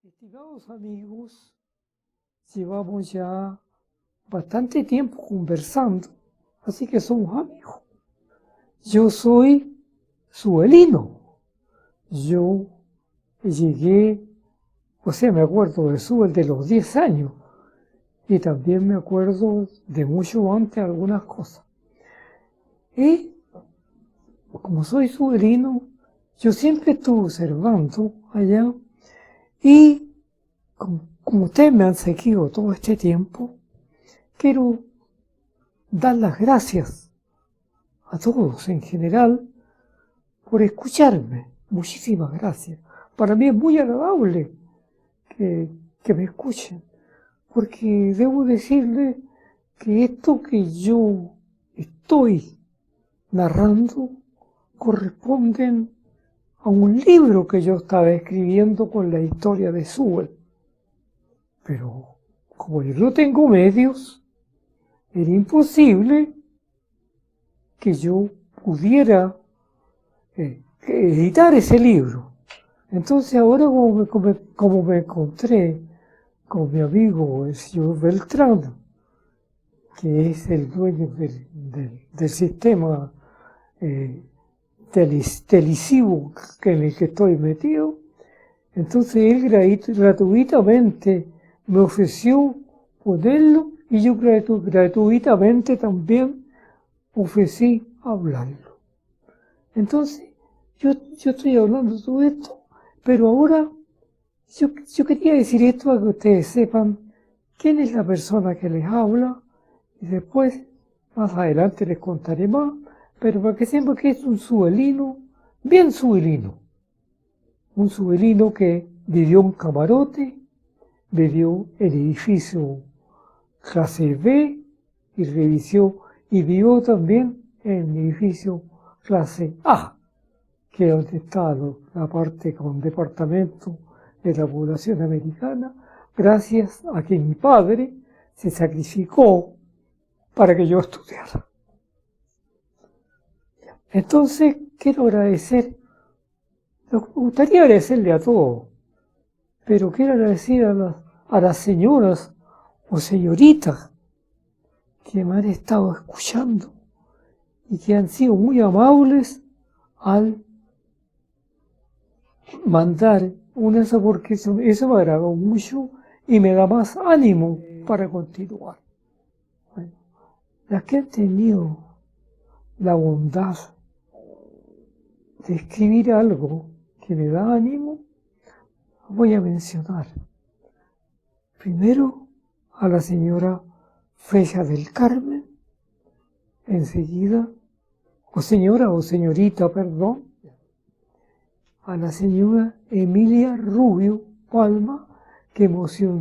Estimados amigos, llevamos ya bastante tiempo conversando, así que somos amigos. Yo soy suelino. Yo llegué, me acuerdo de Suel de los 10 años y también me acuerdo de mucho antes algunas cosas. Y como soy suelino, yo siempre estuve observando allá y como ustedes me han seguido todo este tiempo, quiero dar las gracias a todos en general por escucharme. Muchísimas gracias. Para mí es muy agradable que me escuchen, porque debo decirles que esto que yo estoy narrando corresponden a un libro que yo estaba escribiendo con la historia de Sewell. Pero como yo no tengo medios, era imposible que yo pudiera editar ese libro. Entonces ahora como me encontré con mi amigo el señor Beltrán, que es el dueño del sistema televisivo en el que estoy metido, entonces él gratuitamente me ofreció ponerlo y yo gratuitamente también ofrecí hablarlo. Entonces, yo estoy hablando de todo esto, pero ahora yo quería decir esto para que ustedes sepan quién es la persona que les habla y después, más adelante les contaré más, pero para que sepan que es un suelino, bien suelino. Un suelino que vivió en camarote, vivió en edificio clase B y vivió también en edificio clase A, que es donde está la parte con departamento de la población americana, gracias a que mi padre se sacrificó para que yo estudiara. Entonces, quiero agradecer, me gustaría agradecerle a todos, pero quiero agradecer a las señoras o señoritas que me han estado escuchando y que han sido muy amables al mandar eso, porque eso me agradó mucho y me da más ánimo para continuar. Bueno, las que han tenido la bondad de escribir algo que me da ánimo, voy a mencionar. Primero a la señora Fecha del Carmen, enseguida, o señora o señorita, perdón, a la señora Emilia Rubio Palma, que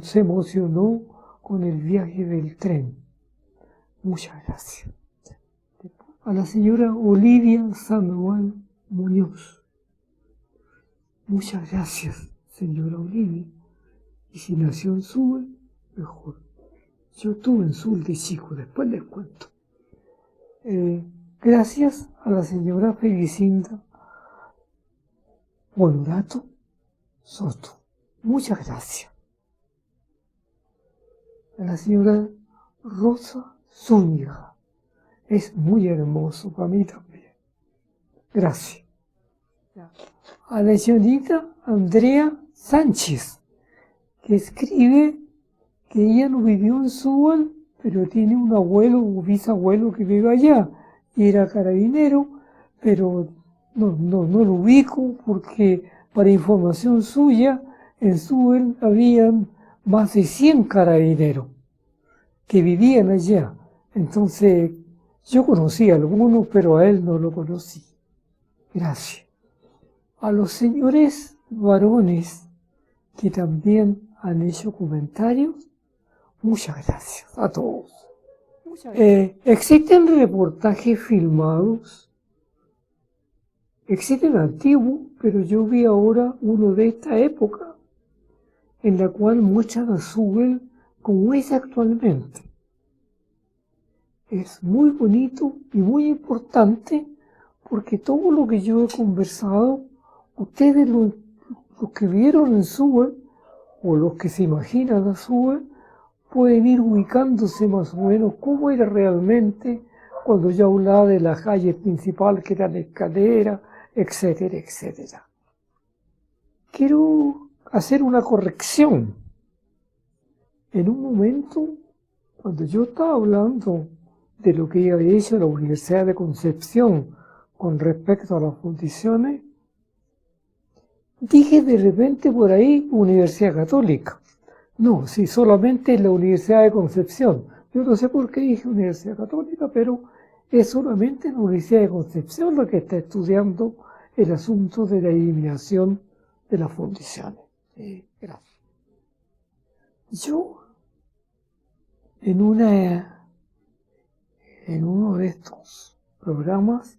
se emocionó con el viaje del tren. Muchas gracias. A la señora Olivia Samuel Muñoz. Muchas gracias, señora Olivia. Y si nació en Sewell, mejor. Yo estuve en Sewell de chico, después les cuento. Gracias a la señora Felicinda Honorato Soto. Muchas gracias. A la señora Rosa Zúñiga. Es muy hermoso para mí también. Gracias. A la señorita Andrea Sánchez, que escribe que ella no vivió en Sewell, pero tiene un abuelo o bisabuelo que vive allá y era carabinero, pero no lo ubico porque para información suya en Sewell habían más de 100 carabineros que vivían allá. Entonces yo conocí a algunos, pero a él no lo conocí. Gracias. A los señores varones que también han hecho comentarios, muchas gracias a todos. Existen reportajes filmados, existen antiguos, pero yo vi ahora uno de esta época, en la cual muestran a Sewell como es actualmente. Es muy bonito y muy importante porque todo lo que yo he conversado, ustedes los que vieron en Sewell o los que se imaginan a su vez, pueden ir ubicándose más o menos cómo era realmente cuando yo hablaba de la calle principal, que era la escalera, etcétera, etcétera. Quiero hacer una corrección. En un momento, cuando yo estaba hablando de lo que había hecho la Universidad de Concepción con respecto a las fundiciones, dije de repente por ahí Universidad Católica. No, sí, solamente la Universidad de Concepción. Yo no sé por qué dije Universidad Católica, pero es solamente la Universidad de Concepción la que está estudiando el asunto de la eliminación de las fundiciones. Gracias. Yo, en uno de estos programas,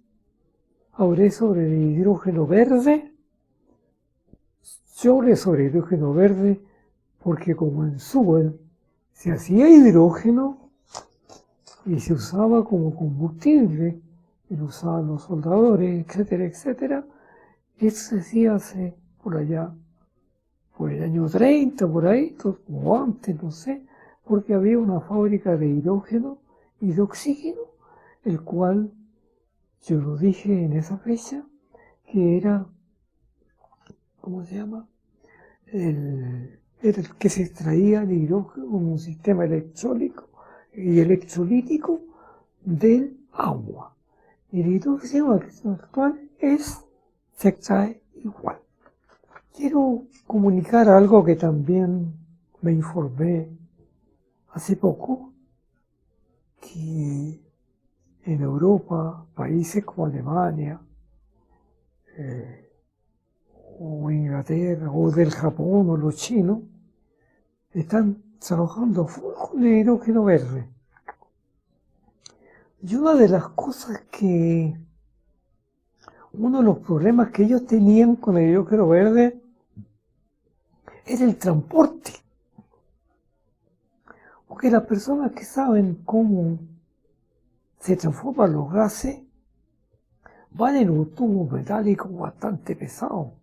hablé sobre el hidrógeno verde. Yo hablé sobre el hidrógeno verde porque como en Sewell se hacía hidrógeno y se usaba como combustible, y lo usaban los soldadores, etcétera, etcétera, eso se hacía hace por allá, por el año 30, por ahí, o antes, no sé, porque había una fábrica de hidrógeno y de oxígeno, el cual, yo lo dije en esa fecha, que era, ¿cómo se llama? Era el que se extraía el hidrógeno como un sistema electrolítico del agua. Y el hidrógeno actual se extrae igual. Quiero comunicar algo que también me informé hace poco, que en Europa, países como Alemania, o Inglaterra, o del Japón, o los chinos, están trabajando full con el hidrógeno verde. Y una de las cosas uno de los problemas que ellos tenían con el hidrógeno verde era el transporte. Porque las personas que saben cómo se transforman los gases van en un tubo metálico bastante pesado.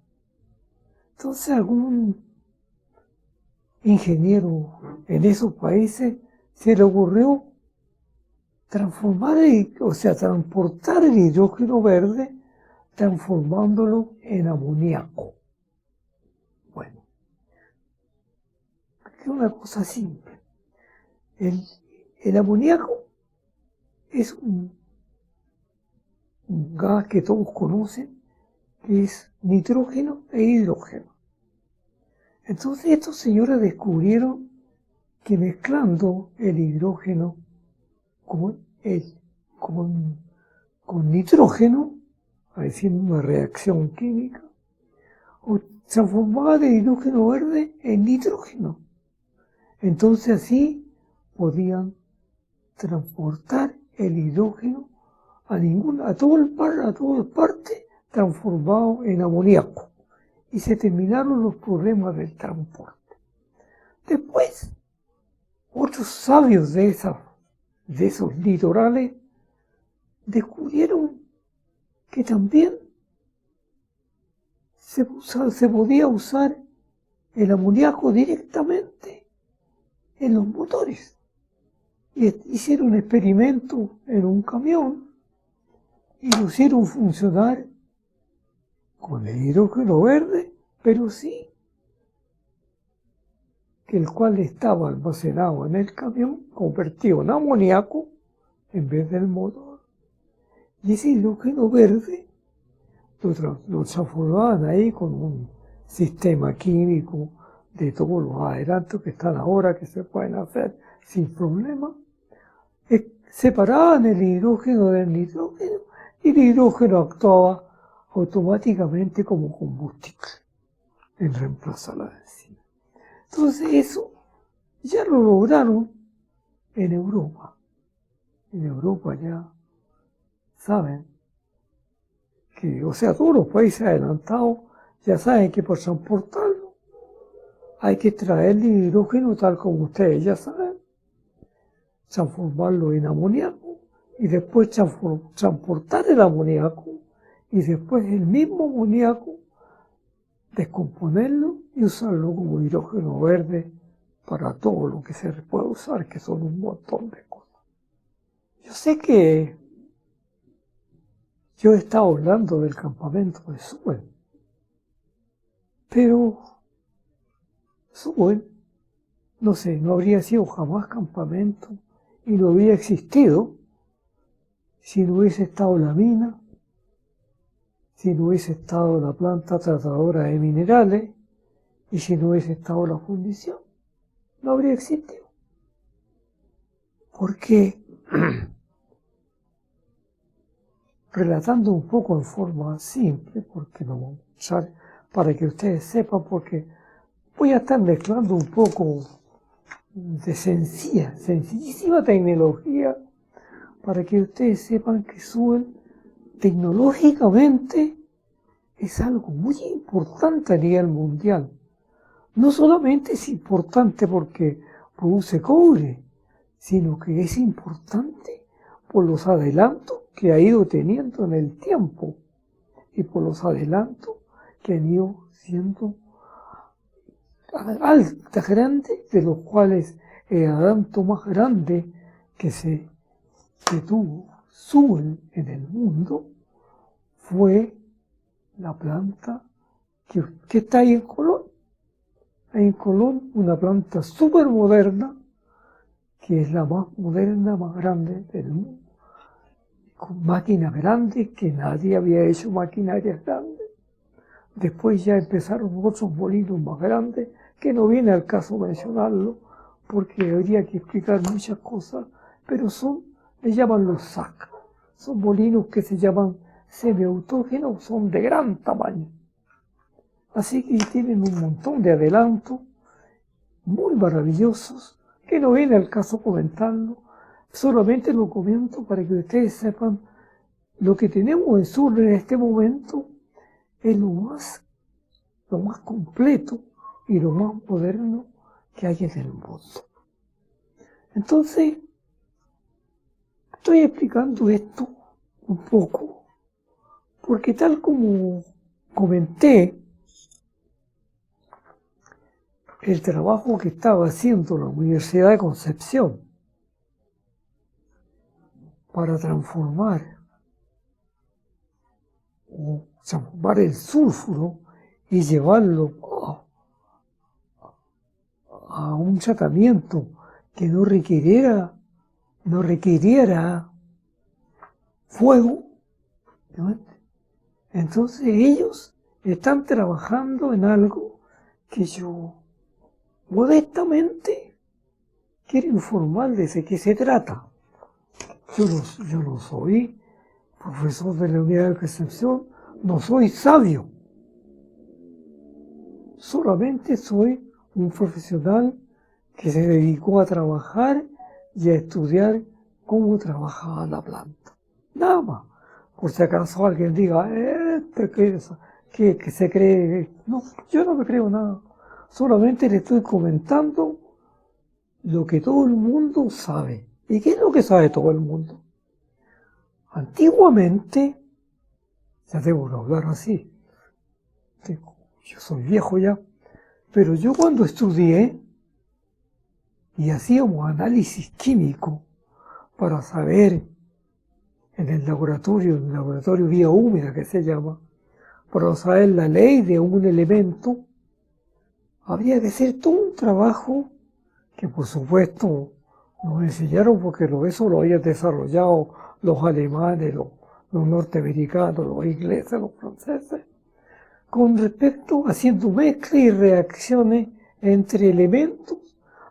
Entonces algún ingeniero en esos países se le ocurrió transportar el hidrógeno verde transformándolo en amoníaco. Bueno, es una cosa simple. El amoníaco es un gas que todos conocen, que es nitrógeno e hidrógeno. Entonces estos señores descubrieron que mezclando el hidrógeno con nitrógeno, haciendo una reacción química, transformaba el hidrógeno verde en nitrógeno. Entonces así podían transportar el hidrógeno a todas partes transformado en amoníaco. Y se terminaron los problemas del transporte. Después, otros sabios de esos litorales descubrieron que también se podía usar el amoníaco directamente en los motores. Y hicieron experimentos en un camión y lo hicieron funcionar con el hidrógeno verde, pero sí que el cual estaba almacenado en el camión, convertido en amoníaco en vez del motor. Y ese hidrógeno verde lo transformaban ahí con un sistema químico de todos los adelantos que están ahora, que se pueden hacer sin problema. Separaban el hidrógeno del nitrógeno y el hidrógeno actuaba automáticamente como combustible en reemplazo a la benzina. Entonces eso ya lo lograron en Europa. En Europa ya saben que, todos los países adelantados ya saben que por transportarlo hay que extraer el hidrógeno tal como ustedes ya saben, transformarlo en amoníaco y después transportar el amoníaco y después el mismo amoníaco descomponerlo y usarlo como hidrógeno verde para todo lo que se puede usar, que son un montón de cosas. Yo sé que yo he estado hablando del campamento de Sewell, pero Sewell, no sé, no habría sido jamás campamento y no habría existido si no hubiese estado la mina, si no hubiese estado la planta tratadora de minerales y si no hubiese estado la fundición. No habría existido. Porque, relatando un poco en forma simple, porque no vamos a usar para que ustedes sepan, porque voy a estar mezclando un poco de sencillísima tecnología, para que ustedes sepan que Sewell tecnológicamente es algo muy importante a nivel mundial. No solamente es importante porque produce cobre, sino que es importante por los adelantos que ha ido teniendo en el tiempo y por los adelantos que han ido siendo altas, grandes, de los cuales el adelanto más grande que tuvo Sewell en el mundo fue la planta que está ahí en Colón. Hay en Colón una planta súper moderna, que es la más moderna, más grande del mundo, con máquinas grandes, que nadie había hecho maquinarias grandes. Después ya empezaron otros molinos más grandes, que no viene al caso mencionarlo, porque habría que explicar muchas cosas, pero le llaman los SAC. Son molinos que se llaman semiautógenos, son de gran tamaño. Así que tienen un montón de adelantos muy maravillosos, que no viene al caso comentarlo, solamente lo comento para que ustedes sepan lo que tenemos en Sur en este momento es lo más completo y lo más moderno que hay en el mundo. Entonces, estoy explicando esto un poco, porque tal como comenté, el trabajo que estaba haciendo la Universidad de Concepción para transformar el sulfuro y llevarlo a un tratamiento que no requiriera fuego, ¿no? Entonces ellos están trabajando en algo que yo modestamente quiero informarles de qué se trata. Yo no soy profesor de la Unidad de Concepción, no soy sabio, solamente soy un profesional que se dedicó a trabajar y a estudiar cómo trabajaba la planta. Nada más, por si acaso alguien diga, que se cree. No, yo no me creo nada, solamente le estoy comentando lo que todo el mundo sabe. ¿Y qué es lo que sabe todo el mundo? Antiguamente, ya debo hablar así, yo soy viejo ya, pero yo cuando estudié y hacíamos análisis químico para saber en el laboratorio vía húmeda que se llama, para saber la ley de un elemento, habría que hacer todo un trabajo que por supuesto nos enseñaron porque eso lo habían desarrollado los alemanes, los norteamericanos, los ingleses, los franceses, con respecto haciendo mezclas y reacciones entre elementos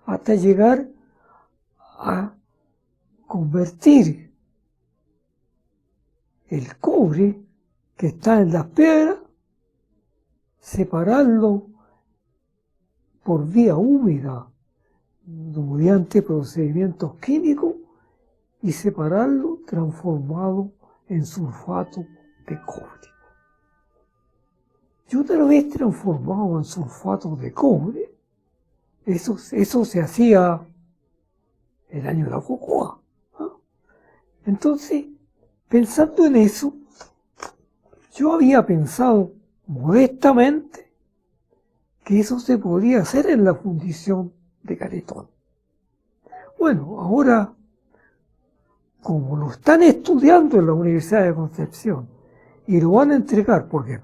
hasta llegar a convertir el cobre que está en las piedras, separarlo por vía húmeda mediante procedimientos químicos y separarlo transformado en sulfato de cobre. Y una vez transformado en sulfato de cobre, eso se hacía el año de la cocoa, ¿no? Entonces, pensando en eso, yo había pensado modestamente que eso se podía hacer en la fundición de Caretón. Bueno, ahora, como lo están estudiando en la Universidad de Concepción y lo van a entregar, porque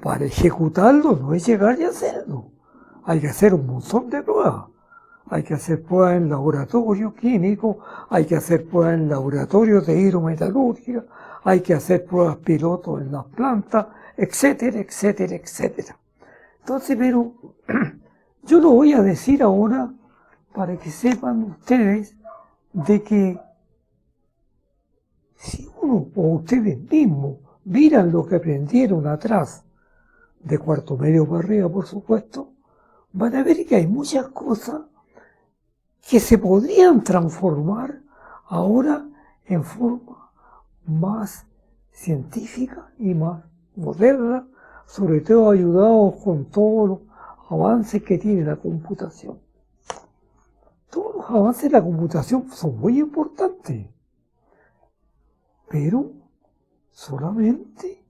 para ejecutarlo no es llegar y hacerlo, hay que hacer un montón de pruebas. Hay que hacer pruebas en laboratorio químico, hay que hacer pruebas en laboratorio de hidrometalurgia, hay que hacer pruebas pilotos en las plantas, etcétera, etcétera, etcétera. Entonces, pero yo lo voy a decir ahora para que sepan ustedes de que si uno o ustedes mismos miran lo que aprendieron atrás, de cuarto medio para arriba, por supuesto, van a ver que hay muchas cosas que se podrían transformar ahora en forma más científica y más moderna, sobre todo ayudados con todos los avances que tiene la computación. Todos los avances de la computación son muy importantes, pero solamente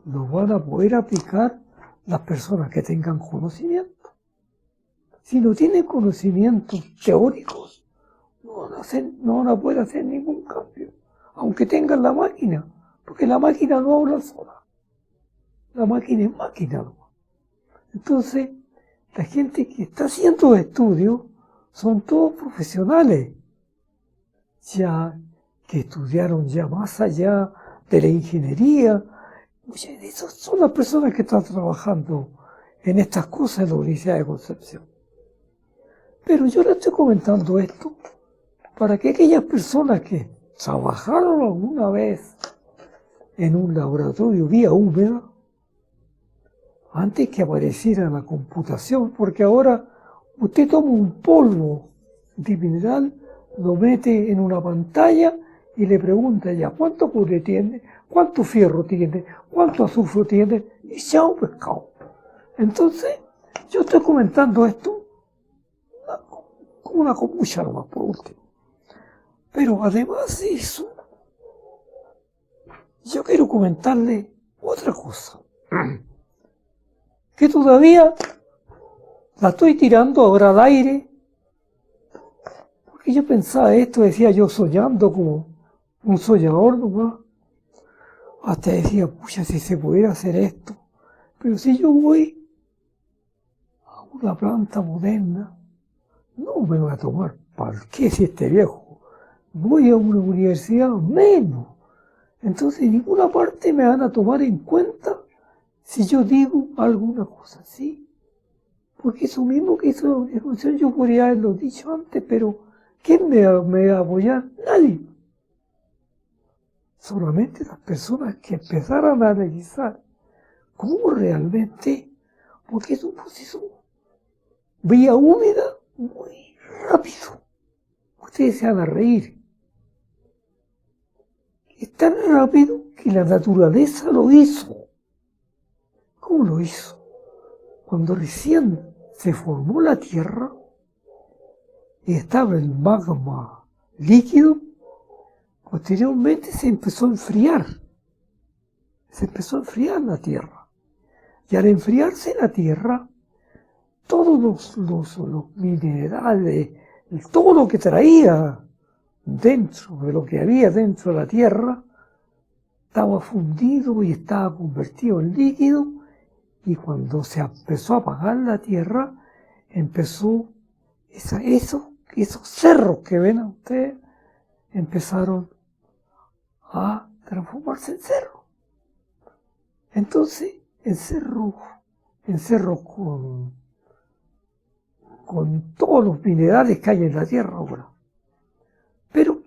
lo van a poder aplicar las personas que tengan conocimiento. Si no tienen conocimientos teóricos, no van a poder hacer ningún cambio, aunque tengan la máquina, porque la máquina no habla sola. La máquina es máquina, ¿no? Entonces, la gente que está haciendo estudios son todos profesionales, ya que estudiaron ya más allá de la ingeniería. Muchas de esas son las personas que están trabajando en estas cosas en la Universidad de Concepción. Pero yo les estoy comentando esto para que aquellas personas que trabajaron alguna vez en un laboratorio vía húmeda, antes que apareciera la computación, porque ahora usted toma un polvo de mineral, lo mete en una pantalla y le pregunta ya cuánto cobre tiene, cuánto fierro tiene, cuánto azufre tiene, y chao pescado. Entonces, yo estoy comentando esto como una kombucha nomás, por último. Pero además de eso, yo quiero comentarle otra cosa, que todavía la estoy tirando ahora al aire, porque yo pensaba esto, decía yo soñando como un soñador nomás, hasta decía, pucha, si se pudiera hacer esto, pero si yo voy a una planta moderna, no me voy a tomar, ¿para qué si este viejo? Voy a una universidad, menos. Entonces, en ninguna parte me van a tomar en cuenta si yo digo alguna cosa así. Porque eso mismo que hizo la función yo podría haberlo dicho antes, pero ¿quién me va a apoyar? Nadie. Solamente las personas que empezaran a analizar cómo realmente, porque es un proceso vía húmeda muy rápido. Ustedes se van a reír. Es tan rápido que la naturaleza lo hizo. ¿Cómo lo hizo? Cuando recién se formó la Tierra y estaba el magma líquido, posteriormente se empezó a enfriar. Se empezó a enfriar la Tierra. Y al enfriarse la Tierra, todos los minerales, todo lo que traía dentro de lo que había dentro de la Tierra, estaba fundido y estaba convertido en líquido, y cuando se empezó a apagar la Tierra, empezó esos cerros que ven a ustedes, empezaron a transformarse en cerros. Entonces, en cerros con todos los minerales que hay en la Tierra ahora. Pero,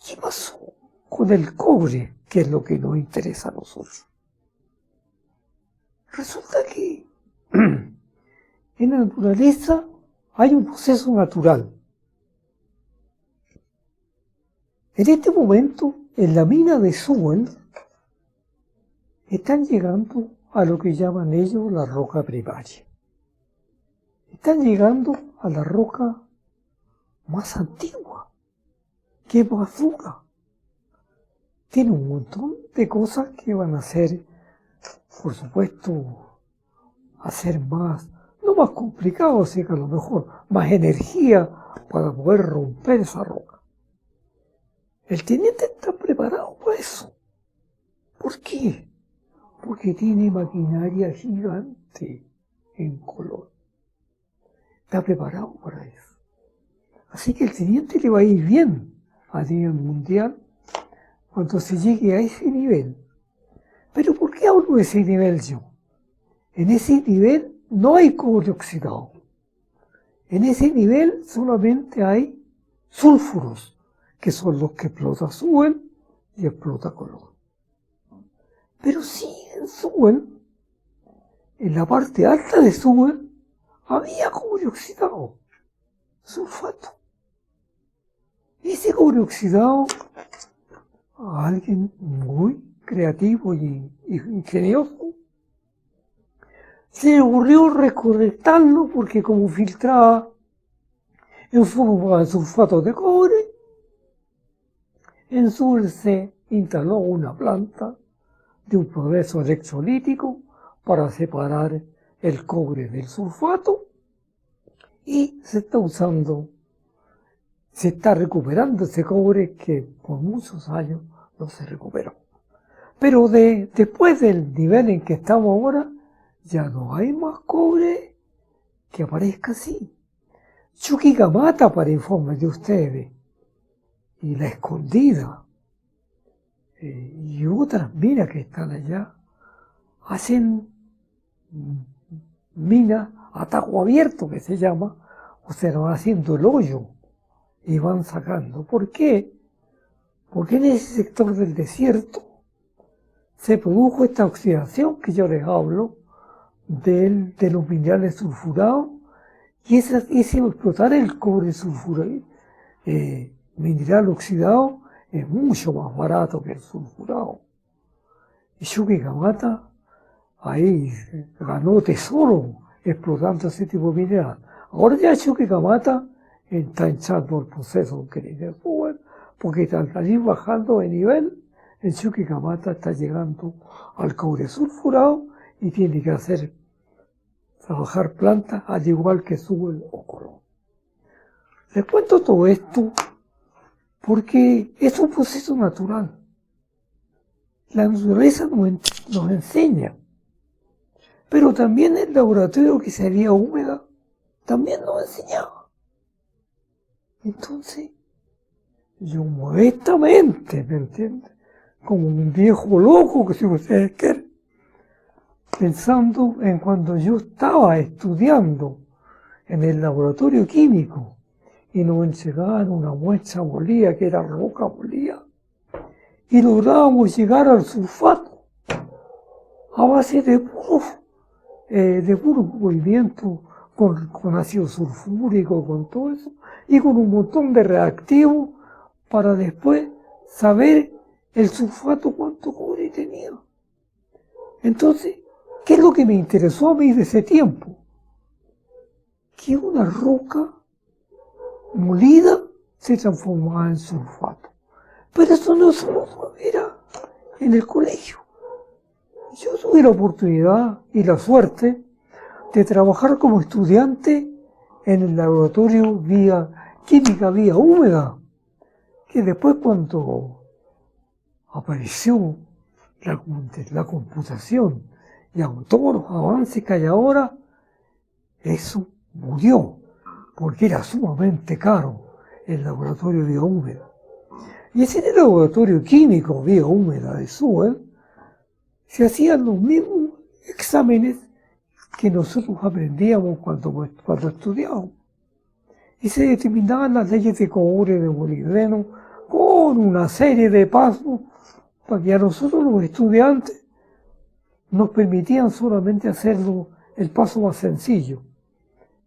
¿qué pasó con el cobre, que es lo que nos interesa a nosotros? Resulta que en la naturaleza hay un proceso natural. En este momento, en la mina de Sewell, están llegando a lo que llaman ellos la roca primaria. Están llegando a la roca más antigua, que es Bazooka. Tiene un montón de cosas que van a hacer, por supuesto, hacer más no más complicado, así que a lo mejor más energía para poder romper esa roca. El teniente está preparado para eso. ¿Por qué? Porque tiene maquinaria gigante en Colón. Está preparado para eso. Así que el teniente le va a ir bien a nivel mundial cuando se llegue a ese nivel. Pero ¿por qué hablo de ese nivel yo? En ese nivel no hay cobre oxidado. En ese nivel solamente hay sulfuros, que son los que explota Sewell y explota Colón. Pero sí, en Sewell, en la parte alta de Sewell, había cobre oxidado, sulfato. Ese cobre oxidado, a alguien muy creativo y ingenioso, se le ocurrió recolectarlo porque como filtraba en forma de sulfato de cobre, en Sewell se instaló una planta de un proceso electrolítico para separar el cobre del sulfato y se está usando, se está recuperando ese cobre que por muchos años no se recuperó. Pero después del nivel en que estamos ahora, ya no hay más cobre que aparezca así. Chuquicamata, para informes de ustedes, y La Escondida, y otras minas que están allá, hacen minas a tajo abierto, que se llama, o sea, van haciendo el hoyo y van sacando. ¿Por qué? Porque en ese sector del desierto se produjo esta oxidación que yo les hablo de los minerales sulfurados, y ese explotar el cobre sulfurado, mineral oxidado, es mucho más barato que el sulfurado. Y Chuquicamata ahí ganó tesoro explotando ese tipo de mineral. Ahora ya Chuquicamata está echando el proceso que tiene Sewell, porque al ir bajando de nivel, el Chuquicamata está llegando al cobre sulfurado y tiene que trabajar plantas al igual que Sewell o Colón. Les cuento todo esto porque es un proceso natural. La naturaleza nos enseña, pero también el laboratorio que sería húmeda también nos enseñaba. Entonces, yo modestamente, ¿me entiendes? Como un viejo loco, que si ustedes quieren, pensando en cuando yo estaba estudiando en el laboratorio químico y nos entregaban una muestra molida que era roca molida y lográbamos llegar al sulfato a base de puro movimiento con ácido sulfúrico, con todo eso, y con un montón de reactivos para después saber el sulfato cuánto cobre tenía. Entonces, ¿qué es lo que me interesó a mí de ese tiempo? Que una roca molida se transformaba en sulfato. Pero eso no solo era en el colegio. Yo tuve la oportunidad y la suerte de trabajar como estudiante en el laboratorio química vía húmeda, que después cuando apareció la computación y todos los avances que hay ahora, eso murió, porque era sumamente caro el laboratorio vía húmeda. Y ese era el laboratorio químico vía húmeda de Sewell, se hacían los mismos exámenes que nosotros aprendíamos cuando estudiábamos. Y se determinaban las leyes de cobre, de molibdeno, con una serie de pasos para que a nosotros los estudiantes nos permitían solamente hacerlo el paso más sencillo,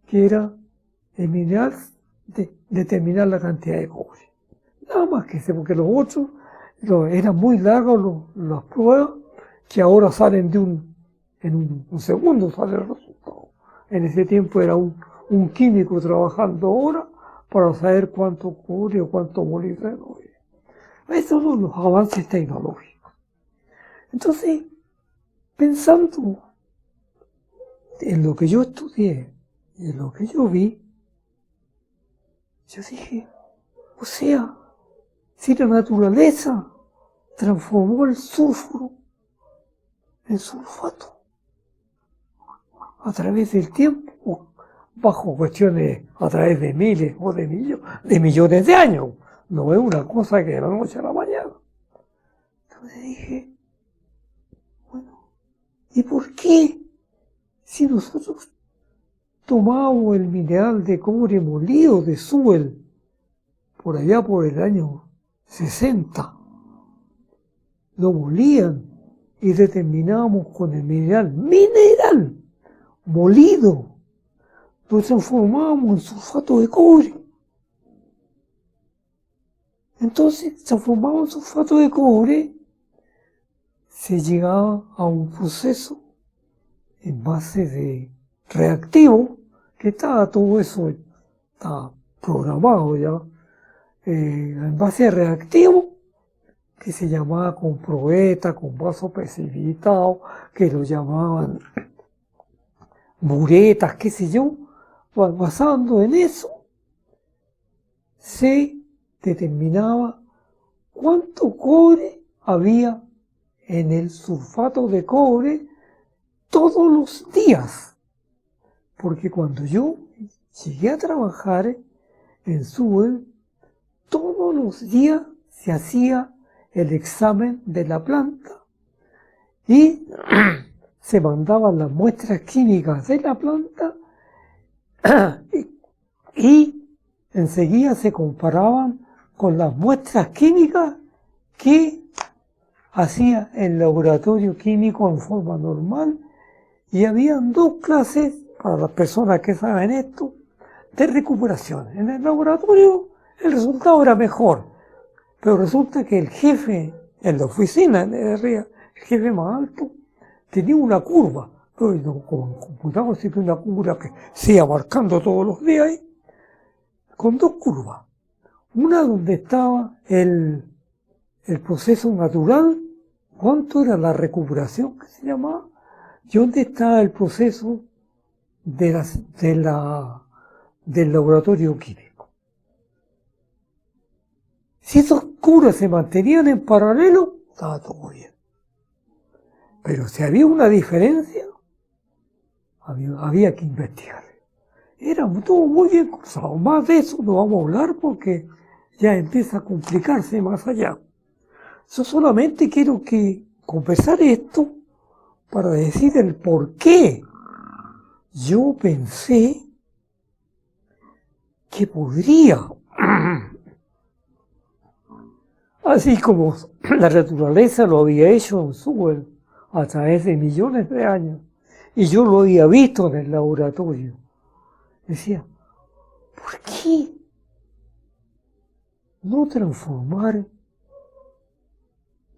que era eliminar, determinar la cantidad de cobre. Nada más que eso, porque los otros eran muy largos las pruebas, que ahora salen en un segundo sale el resultado. En ese tiempo era un químico trabajando ahora para saber cuánto cobre o cuánto molibdeno. Esos son los avances tecnológicos. Entonces, pensando en lo que yo estudié y en lo que yo vi, yo dije, o sea, si la naturaleza transformó el sulfuro en sulfato a través del tiempo, bajo cuestiones a través de miles o de millones de años, no es una cosa que de la noche a la mañana. Entonces dije, bueno, ¿y por qué si nosotros tomamos el mineral de cobre molido de Sewell por allá por el año 60, lo molían y determinábamos con el mineral molido, lo transformábamos en sulfato de cobre? Entonces, transformado en sulfato de cobre, se llegaba a un proceso en base de reactivo, que estaba todo eso, estaba programado ya, en base de reactivo, que se llamaba con probeta, con vaso precipitado, que lo llamaban buretas, qué sé yo. Basando en eso, se determinaba cuánto cobre había en el sulfato de cobre todos los días. Porque cuando yo llegué a trabajar en Sewell, todos los días se hacía el examen de la planta y se mandaban las muestras químicas de la planta y enseguida se comparaban con las muestras químicas que hacía el laboratorio químico en forma normal, y habían dos clases, para las personas que saben esto, de recuperación. En el laboratorio el resultado era mejor, pero resulta que el jefe en la oficina, el jefe más alto, tenía una curva, pero con computador siempre una curva que se iba marcando todos los días, con dos curvas. Una donde estaba el proceso natural, cuánto era la recuperación que se llamaba, y dónde estaba el proceso del laboratorio químico. Si esas curvas se mantenían en paralelo, estaba todo bien. Pero si había una diferencia, había que investigar. Era todo muy bien cruzado. Más de eso no vamos a hablar porque ya empieza a complicarse más allá. Yo solamente quiero confesar esto para decir el por qué yo pensé que podría, así como la naturaleza lo había hecho en Sewell a través de millones de años, y yo lo había visto en el laboratorio, decía, ¿por qué no transformar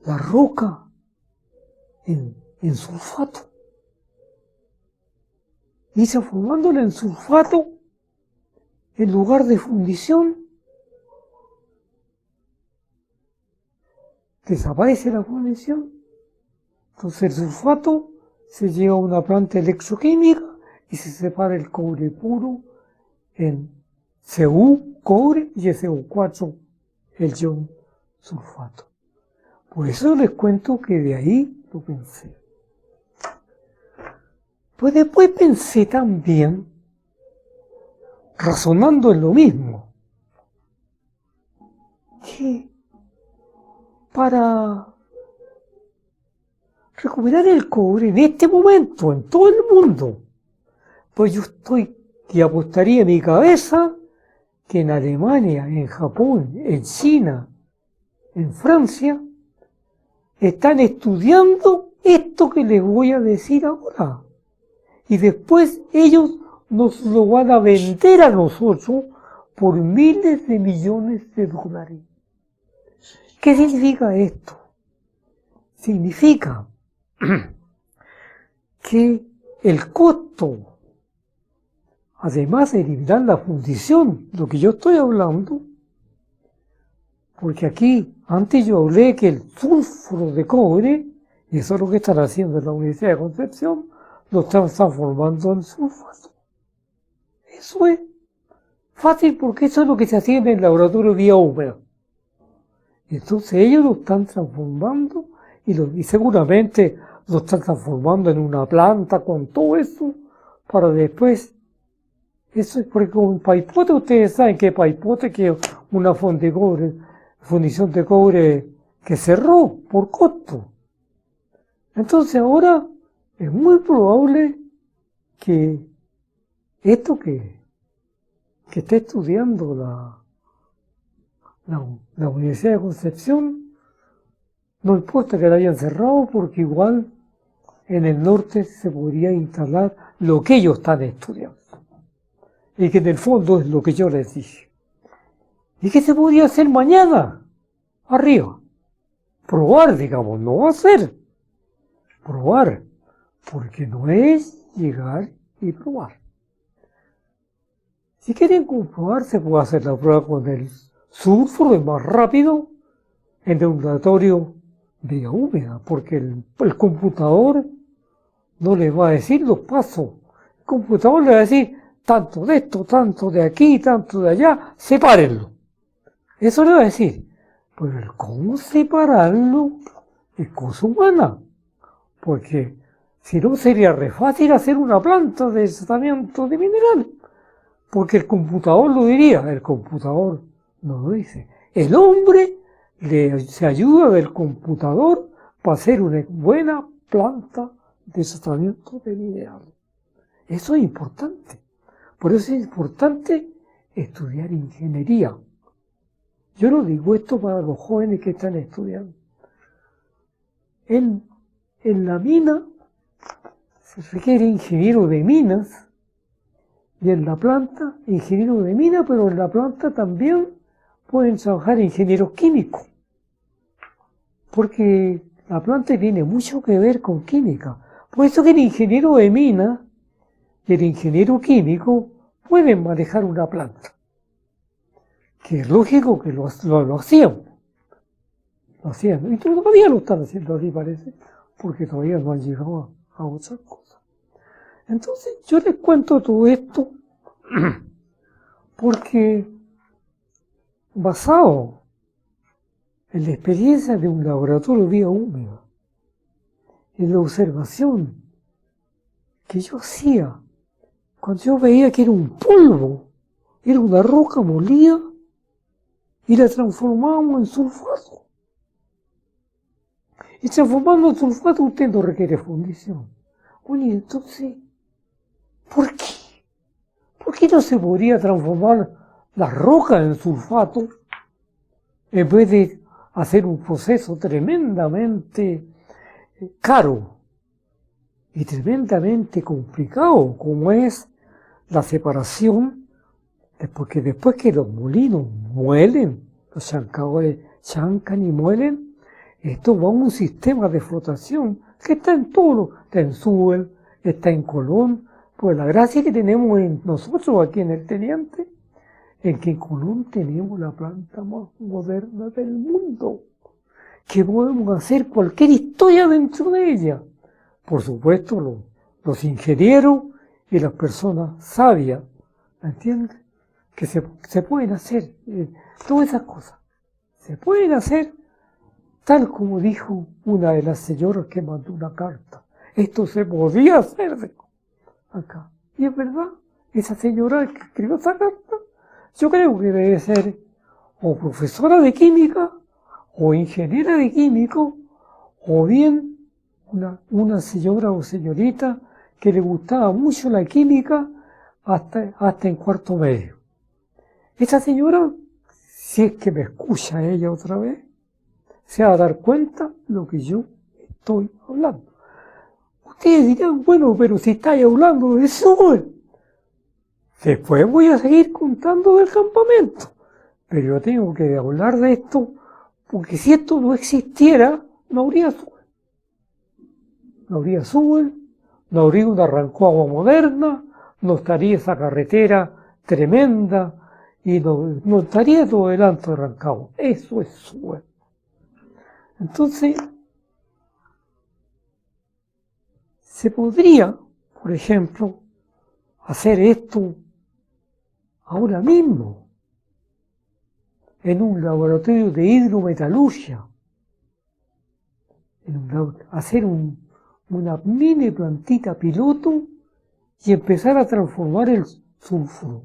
la roca en sulfato? Y transformándola en sulfato, en lugar de fundición, desaparece la fundición. Entonces el sulfato se lleva a una planta electroquímica y se separa el cobre puro en Cu, cobre, y SO4, el ion sulfato. Por eso les cuento que de ahí lo pensé. Pues después pensé también, razonando en lo mismo, que para recuperar el cobre en este momento, en todo el mundo, pues yo apostaría mi cabeza que en Alemania, en Japón, en China, en Francia, están estudiando esto que les voy a decir ahora. Y después ellos nos lo van a vender a nosotros por miles de millones de dólares. ¿Qué significa esto? Significa que el costo, además de eliminar la fundición, lo que yo estoy hablando, porque aquí, antes yo hablé que el sulfuro de cobre, y eso es lo que están haciendo en la Universidad de Concepción, lo están transformando en sulfato. Eso es fácil porque eso es lo que se hacía en el laboratorio vía húmeda. Entonces ellos lo están transformando y seguramente lo están transformando en una planta con todo eso para después. Eso es porque con paipote, ustedes saben que paipote que es una fundición de cobre que cerró por costo. Entonces ahora es muy probable que esto que está estudiando la Universidad de Concepción, no importa que la hayan cerrado, porque igual en el norte se podría instalar lo que ellos están estudiando. Y que en el fondo es lo que yo les dije. ¿Y qué se podría hacer mañana? Arriba. Probar, digamos, no hacer. Probar. Porque no es llegar y probar. Si quieren comprobar, se puede hacer la prueba con el sulfuro, es más rápido, en un laboratorio vía húmeda, porque el computador no les va a decir los pasos. El computador le va a decir tanto de esto, tanto de aquí, tanto de allá, sepárenlo. Eso le va a decir. Pero el cómo separarlo es cosa humana, porque si no sería re fácil hacer una planta de tratamiento de mineral, porque el computador lo diría, el computador no lo dice. El hombre se ayuda del computador para hacer una buena planta de tratamiento de mineral. Eso es importante. Por eso es importante estudiar ingeniería. Yo no digo esto para los jóvenes que están estudiando. En la mina se requiere ingeniero de minas y en la planta ingeniero de mina, pero en la planta también pueden trabajar ingenieros químicos. Porque la planta tiene mucho que ver con química. Por eso que el ingeniero de mina y el ingeniero químico pueden manejar una planta. Que es lógico que lo hacían. Lo hacían. Y todavía lo están haciendo así, parece, porque todavía no han llegado a otras cosas. Entonces, yo les cuento todo esto porque basado en la experiencia de un laboratorio vía húmeda, en la observación que yo hacía, cuando yo veía que era un polvo, era una roca molida, y la transformábamos en sulfato. Y transformando en sulfato usted no requiere fundición. Oye, entonces, ¿por qué? ¿Por qué no se podría transformar la roca en sulfato en vez de hacer un proceso tremendamente caro y tremendamente complicado como es la separación? Porque después que los molinos muelen, los chancadores chancan y muelen, esto va a un sistema de flotación que está en todo, está en Suel, está en Colón. Pues la gracia que tenemos nosotros aquí en el Teniente, en que en Colón tenemos la planta más moderna del mundo, que podemos hacer cualquier historia dentro de ella. Por supuesto, los ingenieros y las personas sabias, ¿me entiendes? Que se pueden hacer, todas esas cosas, se pueden hacer tal como dijo una de las señoras que mandó una carta. Esto se podía hacer acá. Y es verdad, esa señora que escribió esa carta, yo creo que debe ser o profesora de química, o ingeniera de químico, o bien una señora o señorita que le gustaba mucho la química hasta en cuarto medio. Esa señora, si es que me escucha ella otra vez, se va a dar cuenta de lo que yo estoy hablando. Ustedes dirán, bueno, pero si estáis hablando de eso, después voy a seguir contando del campamento. Pero yo tengo que hablar de esto, porque si esto no existiera, no habría Suel. No habría Suel, no habría una Rancagua moderna, no estaría esa carretera tremenda, y no estaría todo el Alto de Rancagua. Eso es Suel. Entonces, se podría por ejemplo, hacer esto ahora mismo en un laboratorio de hidrometalurgia, hacer una mini plantita piloto y empezar a transformar el sulfuro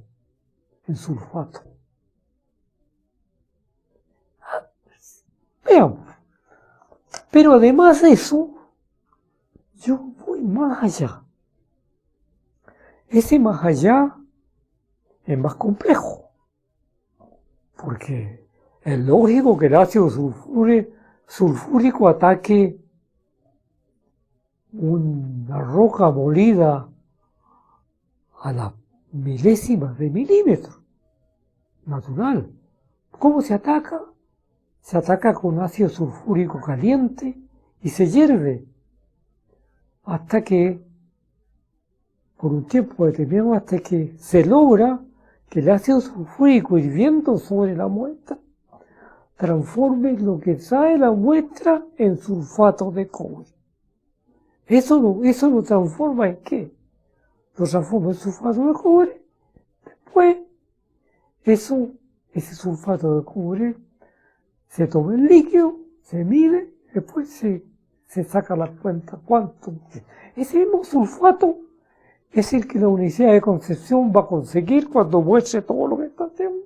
en sulfato. Veamos. Pero además de eso, yo voy más allá. Ese más allá es más complejo, porque es lógico que el ácido sulfúrico ataque una roca molida a la milésima de milímetro. Natural. ¿Cómo se ataca? Se ataca con ácido sulfúrico caliente y se hierve hasta que, por un tiempo determinado, hasta que se logra que el ácido sulfúrico hirviendo sobre la muestra transforme lo que trae la muestra en sulfato de cobre. ¿Eso lo transforma en qué? Lo transforma en sulfato de cobre. Después, ese sulfato de cobre se toma el líquido, se mide, después se saca la cuenta cuánto. Ese mismo sulfato es el que la Universidad de Concepción va a conseguir cuando muestre todo lo que está haciendo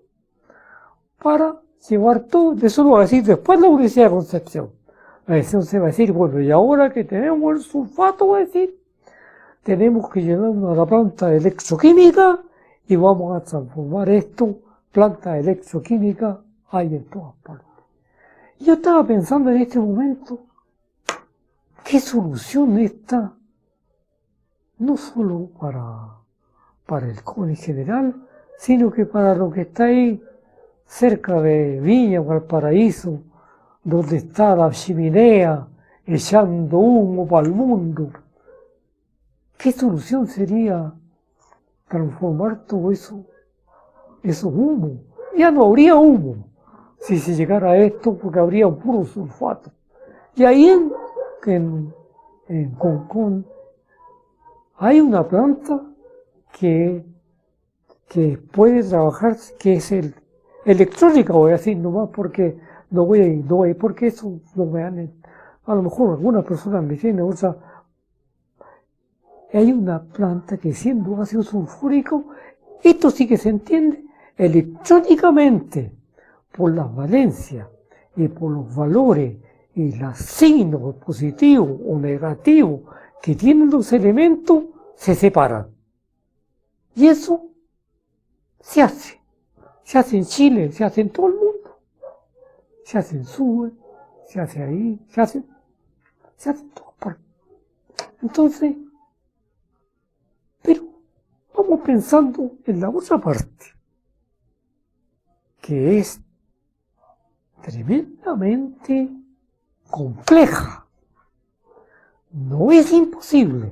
para llevar todo. Eso lo va a decir después la Universidad de Concepción. La Universidad se va a decir, bueno, y ahora que tenemos el sulfato, va a decir, tenemos que llevarnos a la planta de electroquímica y vamos a transformar esto. Planta de electroquímica hay en todas partes. Yo estaba pensando en este momento, ¿qué solución está? No solo para el CONI general, sino que para lo que está ahí cerca de Viña, Valparaíso, donde está la chimenea echando humo para el mundo. ¿Qué solución sería transformar todo eso, esos humos? Ya no habría humo si se llegara a esto, porque habría un puro sulfato. Y ahí en Concón hay una planta que puede trabajar, que es electrónica, voy a decir nomás, porque no voy a ir, porque eso no me dan. A lo mejor algunas personas me dicen, o sea, hay una planta que siendo ácido sulfúrico, esto sí que se entiende electrónicamente, por las valencias y por los valores y los signos positivos o negativos que tienen los elementos, se separan. Y eso se hace. Se hace en Chile, se hace en todo el mundo. Se hace en Suez, se hace ahí, se hace en todas partes. Entonces, pero vamos pensando en la otra parte, que es tremendamente compleja. No es imposible,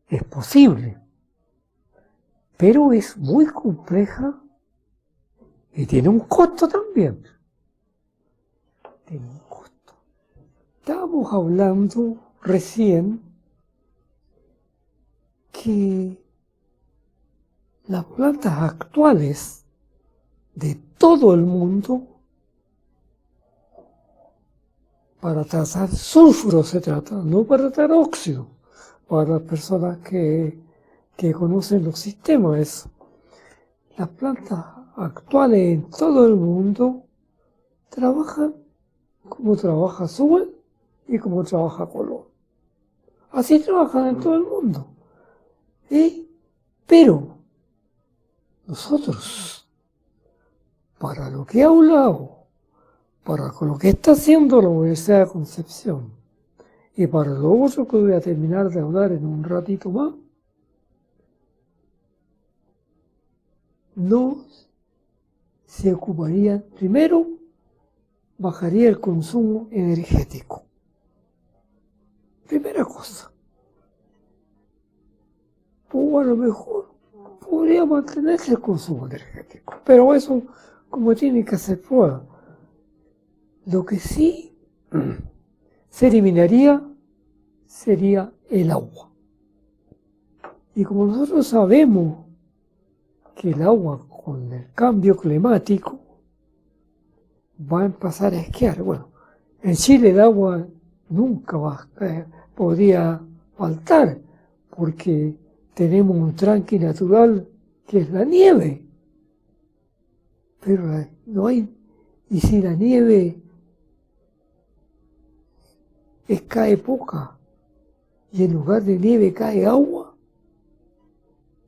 es posible, pero es muy compleja y tiene un costo también. Tiene un costo. Estábamos hablando recién que las plantas actuales de todo el mundo, para tratar sulfuro se trata, no para tratar óxido, para las personas que conocen los sistemas. Eso. Las plantas actuales en todo el mundo trabajan como trabaja Suez y como trabaja Colón. Así trabajan en todo el mundo. Pero nosotros, para lo que he hablado, para lo que está haciendo la Universidad de Concepción y para lo otro que voy a terminar de hablar en un ratito más, no se ocuparía, primero, bajaría el consumo energético. Primera cosa. O a lo mejor podría mantenerse el consumo energético, pero eso, como tiene que hacer prueba. Lo que sí se eliminaría sería el agua. Y como nosotros sabemos que el agua con el cambio climático va a empezar a esquiar, bueno, en Chile el agua nunca podría faltar, porque tenemos un tranque natural que es la nieve. Pero no hay, y si la nieve cae poca, y en lugar de nieve cae agua,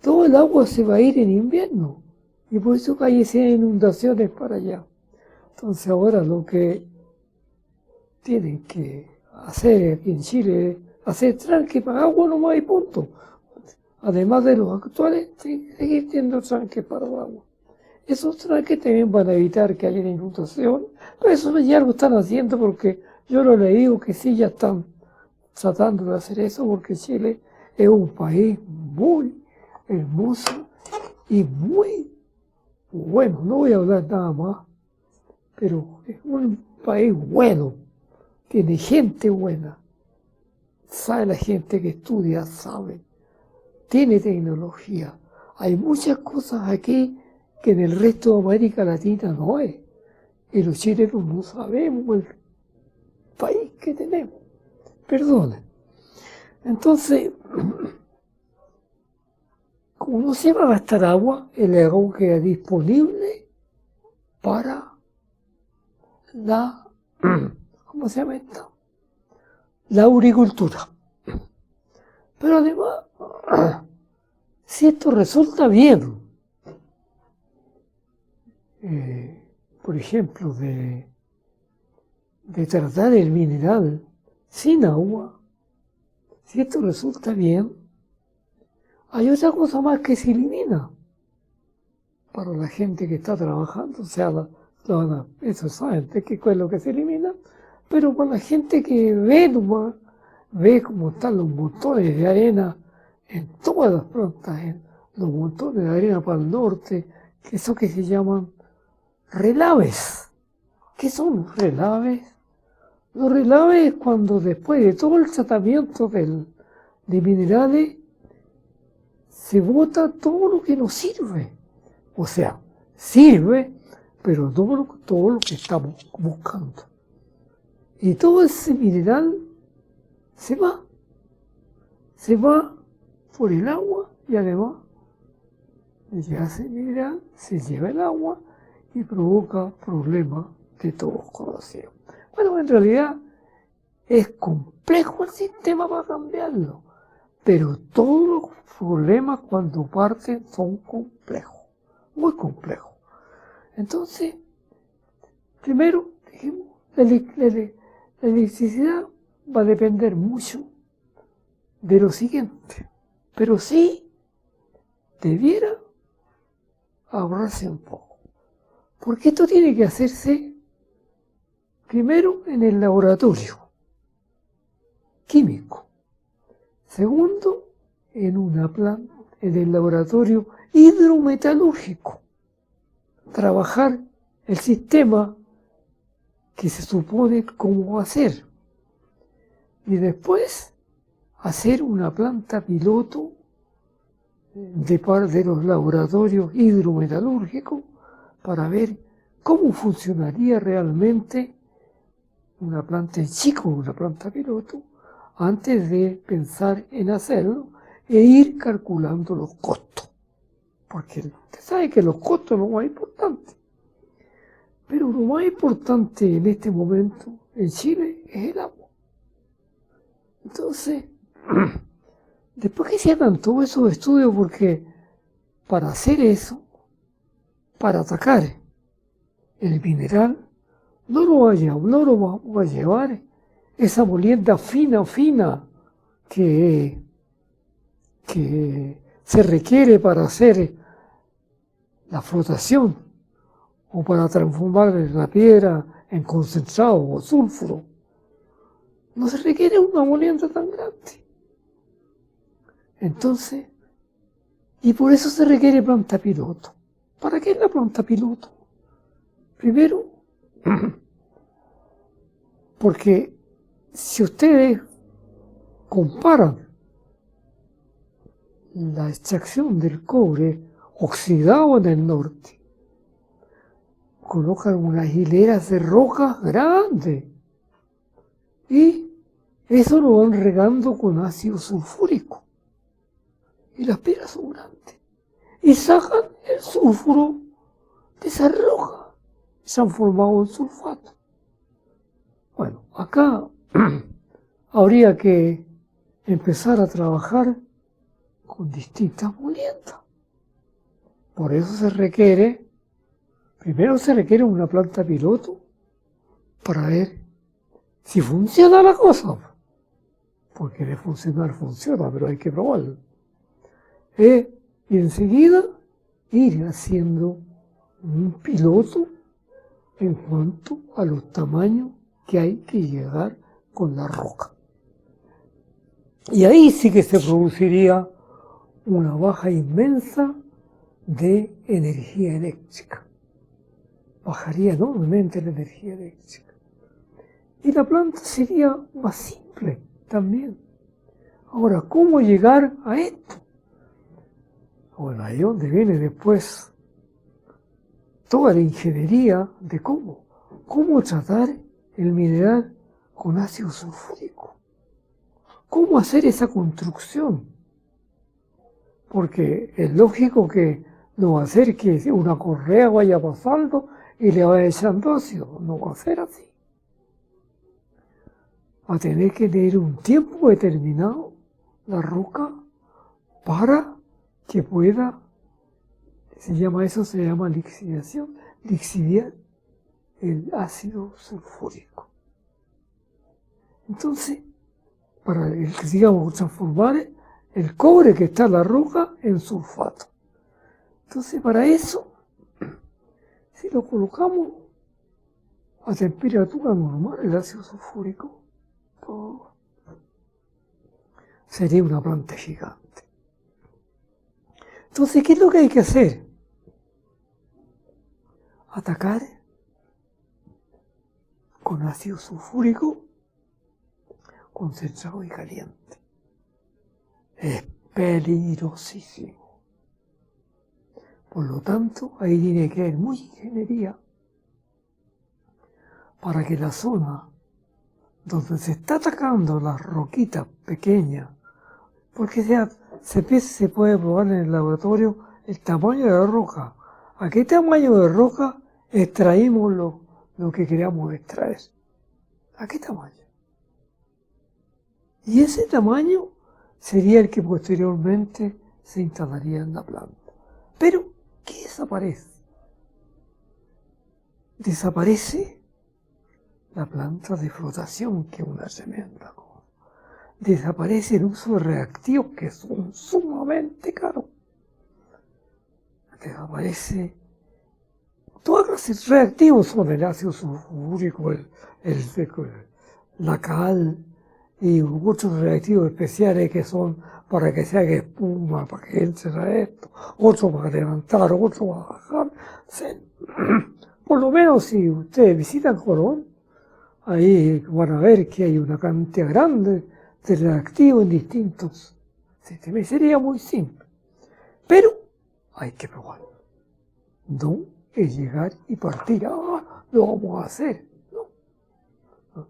todo el agua se va a ir en invierno, y por eso hay esas inundaciones para allá. Entonces ahora lo que tienen que hacer aquí en Chile es hacer tranque para agua nomás y punto. Además de los actuales, seguir teniendo tranques para el agua. Esos tranques también van a evitar que haya inundación, pero eso ya lo están haciendo porque yo lo le digo que sí, ya están tratando de hacer eso porque Chile es un país muy hermoso y muy bueno. No voy a hablar nada más, pero es un país bueno, tiene gente buena, sabe la gente que estudia, sabe, tiene tecnología. Hay muchas cosas aquí que en el resto de América Latina no hay. Y los chilenos no sabemos el país que tenemos. Perdona. Entonces, como no se va a gastar agua, el agua queda disponible para la, ¿cómo se llama esto? La agricultura. Pero además, si esto resulta bien, por ejemplo, de tratar el mineral sin agua, si esto resulta bien, hay otra cosa más que se elimina para la gente que está trabajando, o sea, eso saben qué es lo que se elimina, pero para la gente que ve nomás, ve cómo están los montones de arena en todas las plantas, en los montones de arena para el norte, que eso que se llaman relaves. ¿Qué son los relaves? Los relaves es cuando después de todo el tratamiento de minerales se bota todo lo que nos sirve. O sea, sirve, pero no todo lo que estamos buscando. Y todo ese mineral se va por el agua y además llega ese mineral, se lleva el agua y provoca problemas que todos conocemos. Bueno, en realidad es complejo el sistema para cambiarlo, pero todos los problemas cuando parten son complejos, muy complejos. Entonces, primero, dijimos, la electricidad va a depender mucho de lo siguiente, pero sí debiera ahorrarse un poco, porque esto tiene que hacerse primero en el laboratorio químico, segundo en el laboratorio hidrometalúrgico, trabajar el sistema que se supone cómo va a ser, y después hacer una planta piloto de los laboratorios hidrometalúrgicos para ver cómo funcionaría realmente una planta en chico, una planta piloto, antes de pensar en hacerlo e ir calculando los costos. Porque usted sabe que los costos son lo más importante. Pero lo más importante en este momento en Chile es el agua. Entonces, después que se hagan todos esos estudios, porque para hacer eso, para atacar el mineral, no lo vamos a llevar esa molienda fina que se requiere para hacer la flotación o para transformar la piedra en concentrado o sulfuro. No se requiere una molienda tan grande. Entonces, y por eso se requiere planta piloto. ¿Para qué es la planta piloto? Primero, porque si ustedes comparan la extracción del cobre oxidado en el norte. Colocan unas hileras de rocas grandes y eso lo van regando con ácido sulfúrico. Y las piedras son grandes. Y sacan el sulfuro de esa roca. Se han formado en sulfato. Bueno, acá habría que empezar a trabajar con distintas moliendas. Por eso primero se requiere una planta piloto para ver si funciona la cosa. Porque de funcionar funciona, pero hay que probarlo. Y enseguida ir haciendo un piloto en cuanto a los tamaños que hay que llegar con la roca. Y ahí sí que se produciría una baja inmensa de energía eléctrica. Bajaría enormemente la energía eléctrica. Y la planta sería más simple también. Ahora, ¿cómo llegar a esto? Bueno, ahí es donde viene después toda la ingeniería de cómo tratar el mineral con ácido sulfúrico. ¿Cómo hacer esa construcción? Porque es lógico que no va a ser que una correa vaya pasando y le vaya echando ácido. No va a ser así. Va a tener que tener un tiempo determinado la roca para que pueda, se llama lixiviación, lixiviar el ácido sulfúrico. Entonces, para transformar el cobre que está en la roca en sulfato. Entonces, para eso, si lo colocamos a temperatura normal, el ácido sulfúrico, sería una planta gigante. Entonces, ¿qué es lo que hay que hacer? Atacar con ácido sulfúrico concentrado y caliente. Es peligrosísimo. Por lo tanto, ahí tiene que haber mucha ingeniería para que la zona donde se está atacando las roquitas pequeñas, porque se puede probar en el laboratorio el tamaño de la roca. ¿A qué tamaño de roca extraímos lo que queramos extraer? ¿A qué tamaño? Y ese tamaño sería el que posteriormente se instalaría en la planta. Pero, ¿qué desaparece? Desaparece la planta de flotación, que es una tremenda cosa. Desaparece el uso de reactivos, que son sumamente caros. Desaparece todas clases de reactivos, son el ácido sulfúrico, la cal y otros reactivos especiales que son para que se haga espuma, para que entre a esto, otro para levantar, otro para bajar. Por lo menos si ustedes visitan Colón, ahí van a ver que hay una cantidad grande de reactivos en distintos sistemas. Sería muy simple, pero hay que probarlo. No es llegar y partir, lo vamos a hacer.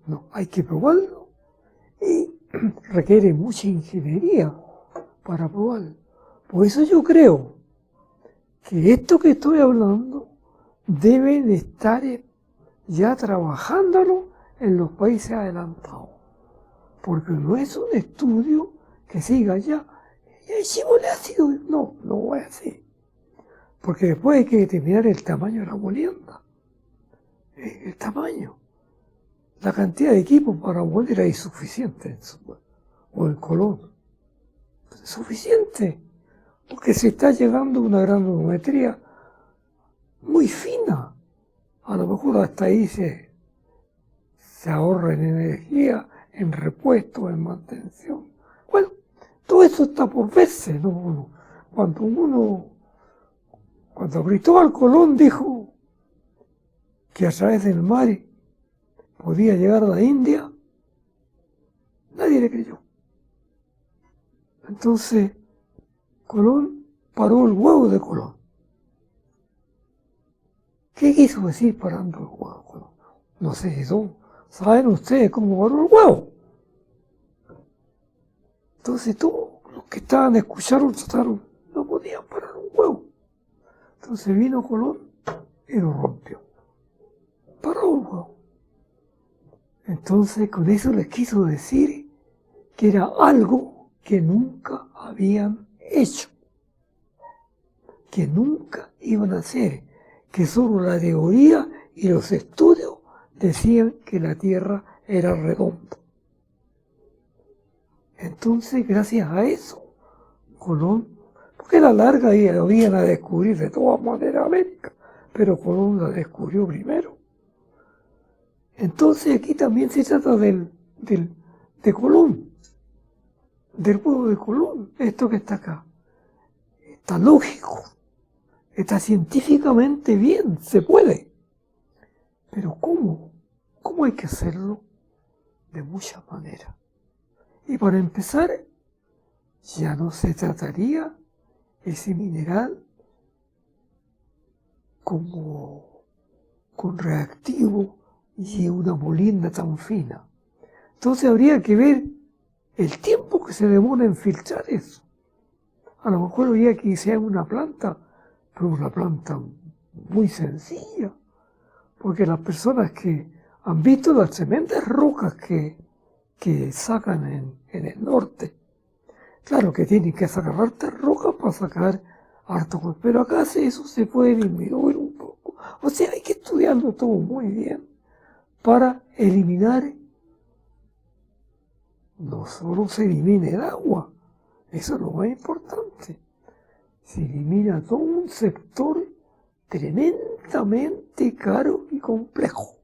No, hay que probarlo y requiere mucha ingeniería para probarlo. Por eso yo creo que esto que estoy hablando deben estar ya trabajándolo en los países adelantados. Porque no es un estudio que siga ya hicimos el ácido. No es así. Porque después hay que determinar el tamaño de la molienda. El tamaño. La cantidad de equipos para moler es suficiente o en Colón. Es suficiente. Porque se está llegando a una granulometría muy fina. A lo mejor hasta ahí se ahorra en energía, en repuesto, en mantención. Bueno, todo eso está por verse, ¿no? Cuando Cristóbal Colón dijo que a través del mar podía llegar a la India, nadie le creyó. Entonces, Colón paró el huevo de Colón. ¿Qué quiso decir parando el huevo de Colón? No sé si saben ustedes cómo paró el huevo. Entonces todos los que estaban escucharon, trataron, no podían parar un huevo. Entonces vino Colón y lo rompió. Paró el huevo. Entonces con eso les quiso decir que era algo que nunca habían hecho, que nunca iban a hacer, que solo la teoría y los estudios decían que la Tierra era redonda. Entonces, gracias a eso, Colón, porque a la larga iban a descubrir de todas maneras América, pero Colón la descubrió primero. Entonces aquí también se trata de Colón, del huevo de Colón, esto que está acá. Está lógico, está científicamente bien, se puede. Pero ¿cómo? ¿Cómo hay que hacerlo? De muchas maneras. Y para empezar, ya no se trataría ese mineral como con reactivo y una molina tan fina. Entonces habría que ver el tiempo que se demora en filtrar eso. A lo mejor habría que sea una planta, pero una planta muy sencilla, porque las personas que han visto las tremendas rocas que sacan en el norte, claro que tienen que sacar hartas rocas para sacar harto, pero acá eso se puede disminuir un poco. O sea, hay que estudiarlo todo muy bien para eliminar. No solo se elimina el agua, eso es lo más importante. Se elimina todo un sector tremendamente caro y complejo.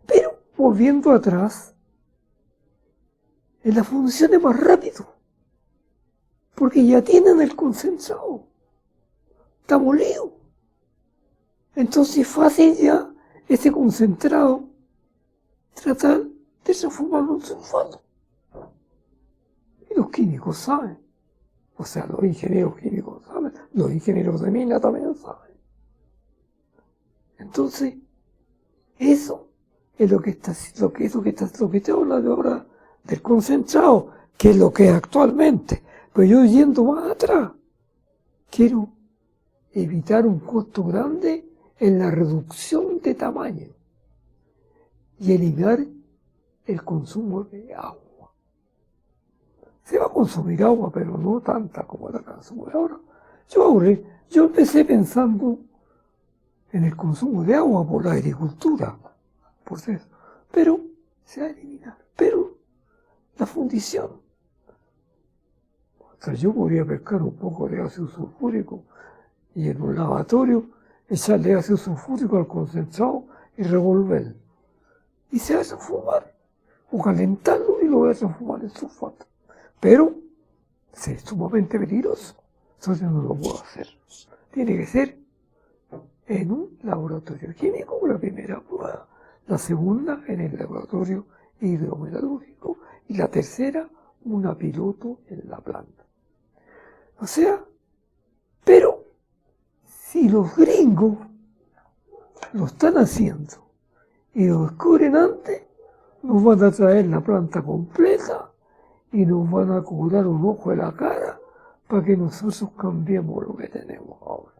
Pero, volviendo atrás, en la función es más rápido, porque ya tienen el concentrado, está molido. Entonces es fácil ya ese concentrado tratar de transformarlo en sulfato. Y los químicos saben, o sea, los ingenieros químicos saben, los ingenieros de mina también saben. Entonces, eso es lo que te habla de ahora del concentrado, que es lo que es actualmente. Pero yo yendo más atrás, quiero evitar un costo grande en la reducción de tamaño y eliminar el consumo de agua. Se va a consumir agua, pero no tanta como la consumo de ahora. Yo empecé pensando en el consumo de agua por la agricultura, por eso, pero se va a eliminar. Pero la fundición, o sea, yo podría pescar un poco de ácido sulfúrico y en un lavatorio echarle ácido sulfúrico al concentrado y revolverlo. Y se va a transformar, o calentarlo y lo voy a transformar en sulfato. Pero es sumamente peligroso, entonces no lo puedo hacer. Tiene que ser en un laboratorio químico, la primera prueba, la segunda en el laboratorio hidrometalúrgico y la tercera una piloto en la planta. O sea, pero si los gringos lo están haciendo y lo descubren antes, nos van a traer la planta completa y nos van a cobrar un ojo de la cara para que nosotros cambiemos lo que tenemos ahora.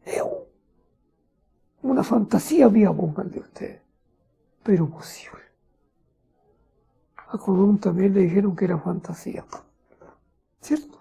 Es una fantasía mía, pónganle ustedes, pero posible. A Colón también le dijeron que era fantasía, ¿cierto?